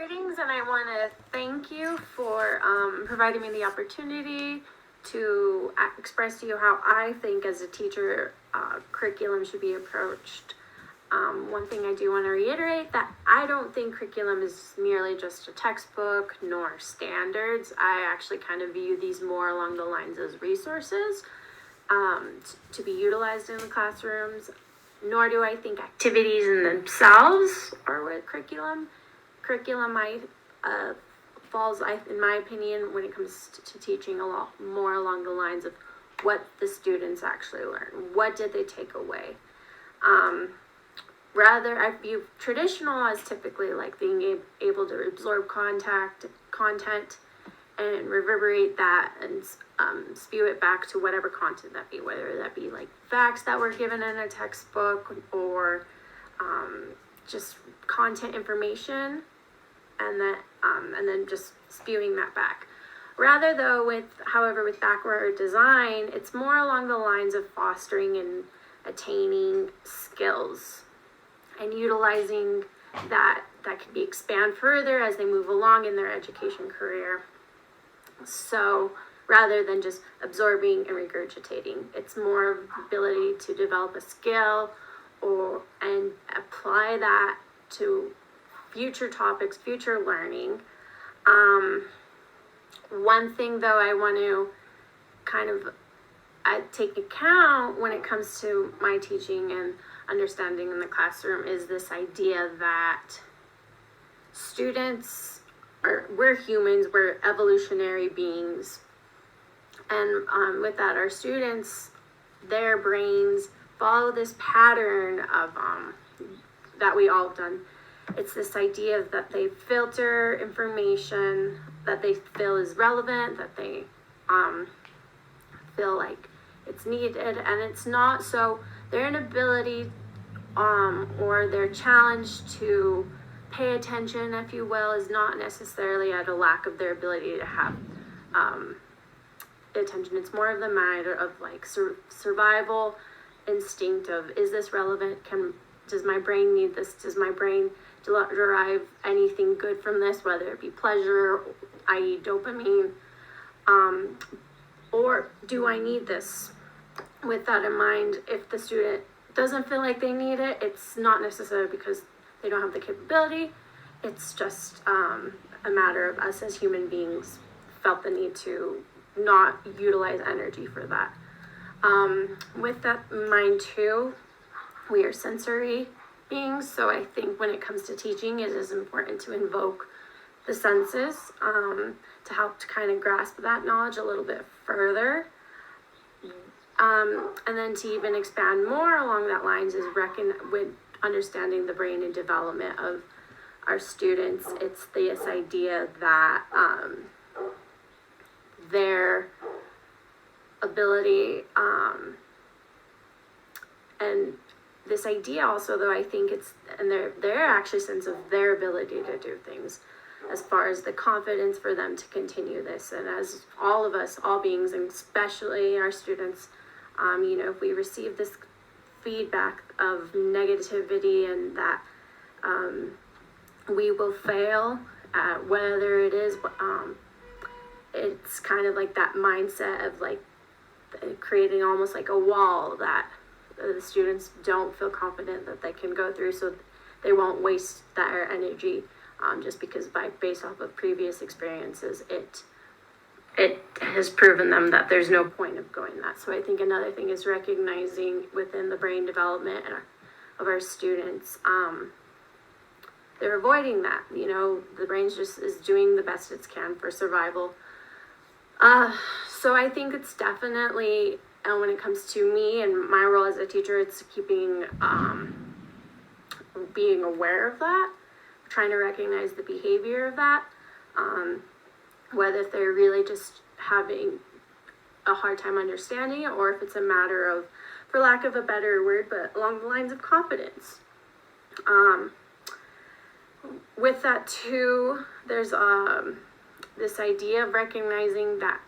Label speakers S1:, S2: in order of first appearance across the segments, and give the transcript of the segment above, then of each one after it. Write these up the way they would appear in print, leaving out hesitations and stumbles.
S1: Greetings, and I want to thank you for providing me the opportunity to express to you how I think as a teacher curriculum should be approached. One thing I do want to reiterate that I don't think curriculum is merely just a textbook nor standards. I actually kind of view these more along the lines as resources to be utilized in the classrooms, nor do I think activities in themselves are what curriculum. Curriculum falls, in my opinion, when it comes to teaching, a lot more along the lines of what the students actually learn. What did they take away? Rather, I view traditional as typically like being able to absorb content and reverberate that and spew it back to whatever content that be, whether that be like facts that were given in a textbook or just content information, and then just spewing that back. Rather though with backward design, it's more along the lines of fostering and attaining skills and utilizing that can be expand further as they move along in their education career. So rather than just absorbing and regurgitating, it's more of the ability to develop a skill and apply that to future topics, future learning. One thing though I want to take account when it comes to my teaching and understanding in the classroom is this idea that we're humans, we're evolutionary beings. And with that, our students, their brains follow this pattern of that we all have done. It's this idea that they filter information that they feel is relevant, that they feel like it's needed, and it's not. So their inability or their challenge to pay attention, if you will, is not necessarily at a lack of their ability to have attention. It's more of the matter of like survival instinct of, is this relevant? Does my brain need this? Does my brain derive anything good from this, whether it be pleasure, i.e. dopamine, or do I need this? With that in mind, if the student doesn't feel like they need it, it's not necessarily because they don't have the capability. It's just a matter of us as human beings felt the need to not utilize energy for that. With that in mind too, we are sensory beings, so I think when it comes to teaching, it is important to invoke the senses to help to kind of grasp that knowledge a little bit further. And then to even expand more along that lines is with understanding the brain and development of our students. It's this idea that their ability and this idea also, though, I think it's, and their actually sense of their ability to do things as far as the confidence for them to continue this. And as all of us, all beings, and especially our students, if we receive this feedback of negativity and that we will fail at whether it is, it's kind of like that mindset of like creating almost like a wall that the students don't feel confident that they can go through, so they won't waste their energy just because based off of previous experiences, it has proven them that there's no point of going that. So I think another thing is recognizing within the brain development of our students, they're avoiding that. The brain just is doing the best it can for survival. So I think it's definitely, when it comes to me and my role as a teacher, it's keeping, being aware of that, trying to recognize the behavior of that, whether if they're really just having a hard time understanding it, or if it's a matter of, for lack of a better word, but along the lines of confidence. With that too, there's this idea of recognizing that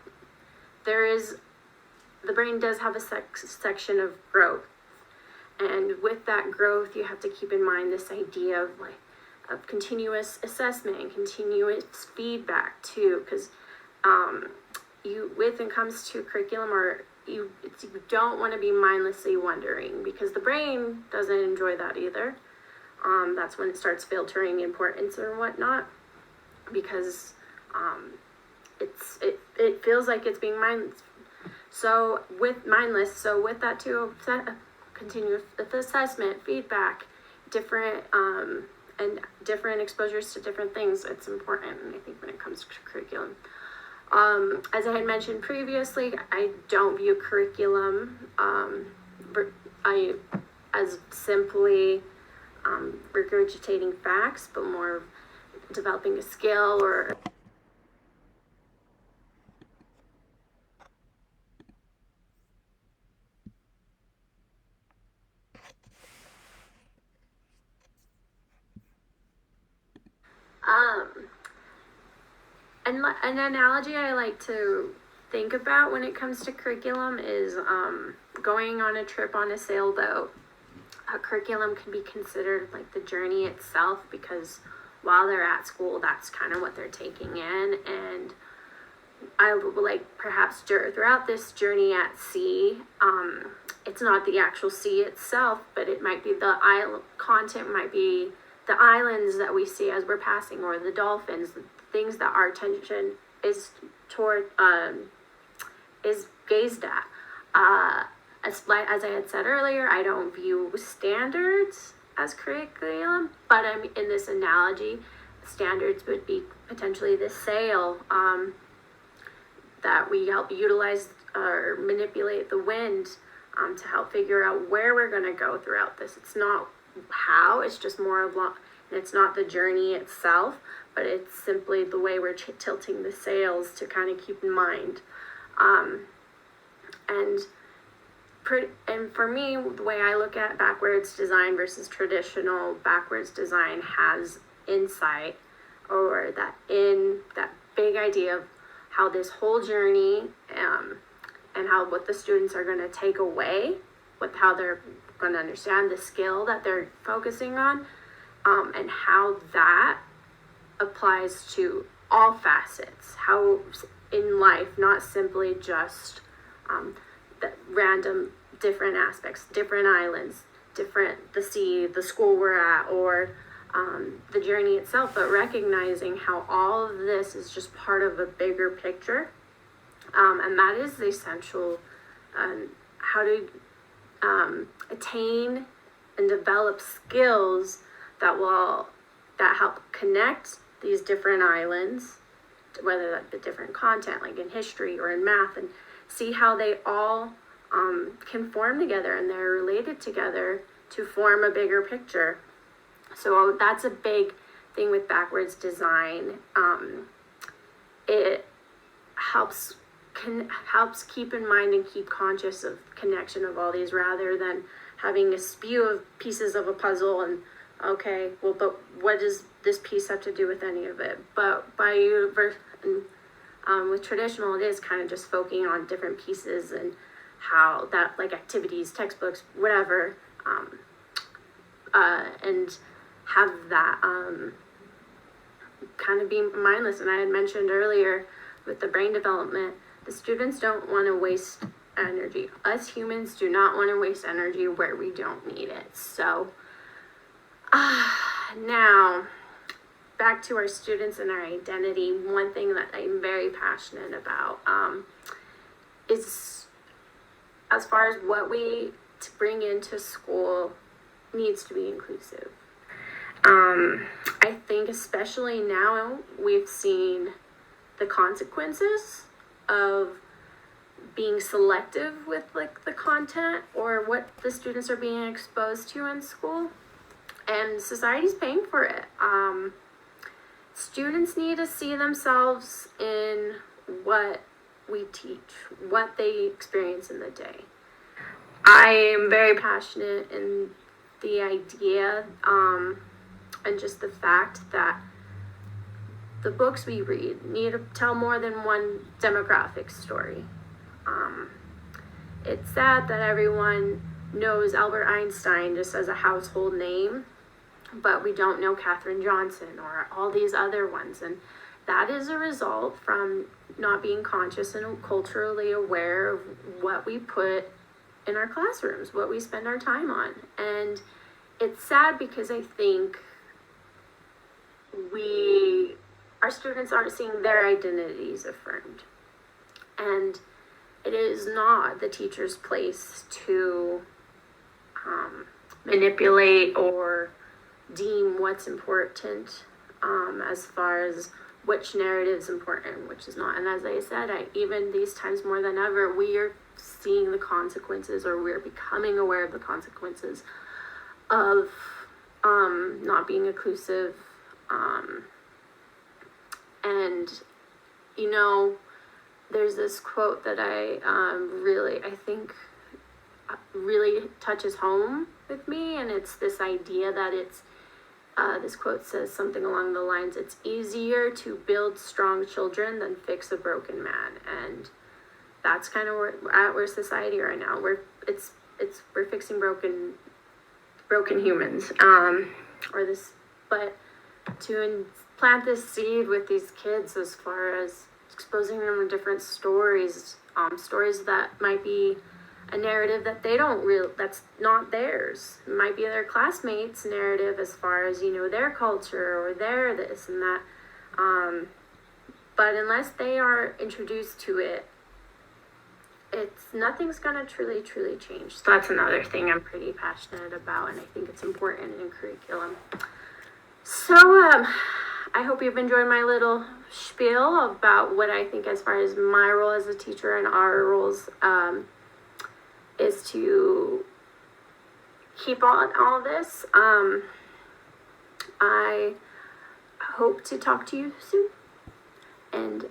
S1: the brain does have a section of growth. And with that growth, you have to keep in mind this idea of like of continuous assessment and continuous feedback too, because when it comes to curriculum, or you don't want to be mindlessly wondering, because the brain doesn't enjoy that either. That's when it starts filtering importance or whatnot, because it feels like it's being mindless. So with that too, continuous assessment, feedback, different and different exposures to different things, it's important, I think, when it comes to curriculum. As I had mentioned previously, I don't view curriculum as simply regurgitating facts, but more developing a skill or an analogy I like to think about when it comes to curriculum is going on a trip on a sailboat. A curriculum can be considered like the journey itself, because while they're at school, that's kind of what they're taking in. And I like perhaps throughout this journey at sea, it's not the actual sea itself, but it might be the content might be the islands that we see as we're passing, or the dolphins, the things that our attention is toward, is gazed at. As I had said earlier, I don't view standards as curriculum, but in this analogy, standards would be potentially the sail that we help utilize or manipulate the wind to help figure out where we're going to go throughout this. It's not how, it's just more of it's not the journey itself, but it's simply the way we're tilting the sails to kind of keep in mind. And for me, the way I look at backwards design versus traditional, backwards design has insight, or that big idea of how this whole journey and how what the students are going to take away, with how they're going to understand the skill that they're focusing on, and how that applies to all facets, how in life, not simply just the random different aspects, different islands, the sea, the school we're at, or the journey itself, but recognizing how all of this is just part of a bigger picture. And that is the essential, how to attain and develop skills that help connect these different islands, whether that be different content, like in history or in math, and see how they all can form together, and they're related together to form a bigger picture. So that's a big thing with backwards design. It helps keep in mind and keep conscious of connection of all these, rather than having a spew of pieces of a puzzle and okay, well, but what does this piece have to do with any of it? But with traditional, it is kind of just focusing on different pieces and how that, like activities, textbooks, whatever, and have that kind of be mindless. And I had mentioned earlier with the brain development, the students don't want to waste energy. Us humans do not want to waste energy where we don't need it. So now back to our students and our identity. One thing that I'm very passionate about is, as far as what we bring into school needs to be inclusive. I think especially now we've seen the consequences of being selective with like the content or what the students are being exposed to in school, and society's paying for it. Students need to see themselves in what we teach, what they experience in the day. I am very passionate in the idea and just the fact that the books we read need to tell more than one demographic story. It's sad that everyone knows Albert Einstein just as a household name, but we don't know Katherine Johnson or all these other ones. And that is a result from not being conscious and culturally aware of what we put in our classrooms, what we spend our time on. And it's sad because I think our students aren't seeing their identities affirmed. And it is not the teacher's place to manipulate or deem what's important as far as which narrative is important and which is not. And as I said, even these times more than ever, we are seeing the consequences, or we're becoming aware of the consequences of not being inclusive. And, you know, there's this quote that I think really touches home with me, and it's this idea that this quote says something along the lines, it's easier to build strong children than fix a broken man. And that's kind of where society right now, we're fixing broken humans, but to plant this seed with these kids as far as exposing them to different stories that might be a narrative that that's not theirs. It might be their classmates' narrative as far as, you know, their culture or their this and that. But unless they are introduced to it, nothing's gonna truly change. So that's another thing I'm pretty passionate about, and I think it's important in curriculum. So I hope you've enjoyed my little spiel about what I think as far as my role as a teacher and our roles is to keep on all this. I hope to talk to you soon, and